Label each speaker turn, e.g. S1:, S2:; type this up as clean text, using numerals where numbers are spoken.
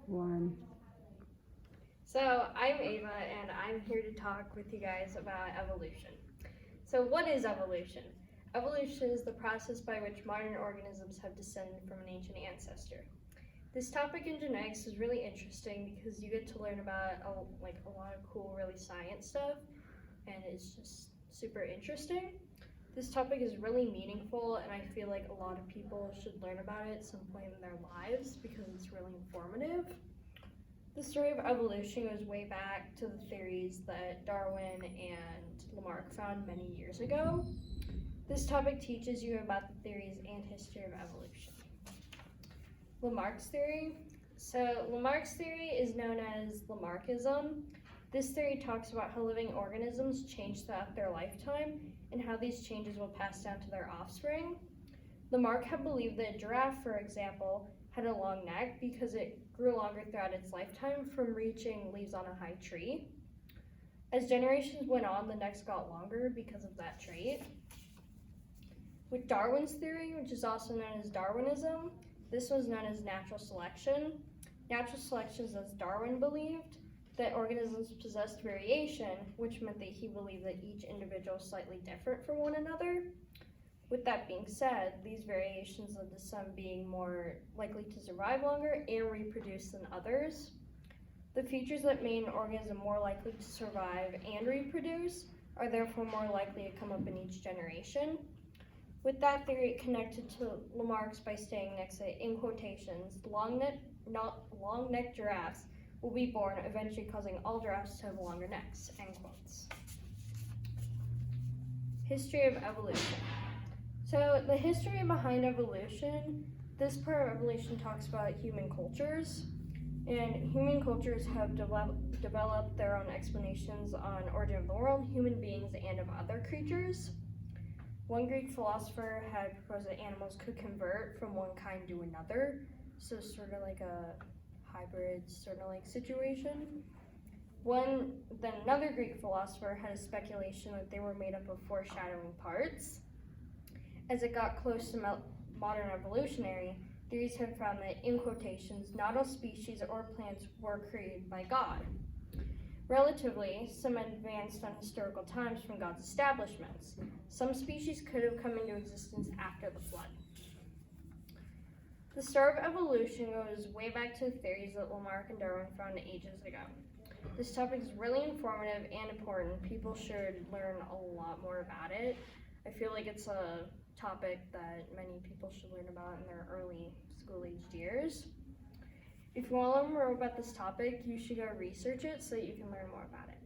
S1: One.
S2: So, I'm Ava, and I'm here to talk with you guys about evolution. So, what is evolution? Evolution is the process by which modern organisms have descended from an ancient ancestor. This topic in genetics is really interesting because you get to learn about a lot of cool, really science stuff, and it's just super interesting. This topic is really meaningful, and I feel like a lot of people should learn about it at some point in their lives because it's really informative. The story of evolution goes way back to the theories that Darwin and Lamarck found many years ago. This topic teaches you about the theories and history of evolution. Lamarck's theory. So, Lamarck's theory is known as Lamarckism. This theory talks about how living organisms change throughout their lifetime and how these changes will pass down to their offspring. Lamarck had believed that a giraffe, for example, had a long neck because it grew longer throughout its lifetime from reaching leaves on a high tree. As generations went on, the necks got longer because of that trait. With Darwin's theory, which is also known as Darwinism, this was known as natural selection. Natural selection is, as Darwin believed, that organisms possessed variation, which meant that he believed that each individual is slightly different from one another. With that being said, these variations led to some being more likely to survive longer and reproduce than others. The features that make an organism more likely to survive and reproduce are therefore more likely to come up in each generation. With that theory, it connected to Lamarck's by saying next to, in quotations, long-necked giraffes will be born, eventually causing all giraffes to have longer necks, end quotes. History of evolution. So the history behind evolution, this part of evolution talks about human cultures, and human cultures have developed their own explanations on origin of the world, human beings, and of other creatures. One Greek philosopher had proposed that animals could convert from one kind to another, so sort of like a hybrid sort of like situation. Then another Greek philosopher had a speculation that they were made up of foreshadowing parts. As it got close to modern evolutionary, theories have found that, in quotations, not all species or plants were created by God. Relatively, some advanced on historical times from God's establishments. Some species could have come into existence after the flood. The start of evolution goes way back to the theories that Lamarck and Darwin found ages ago. This topic is really informative and important. People should learn a lot more about it. I feel like it's a topic that many people should learn about in their early school-aged years. If you want to learn more about this topic, you should go research it so that you can learn more about it.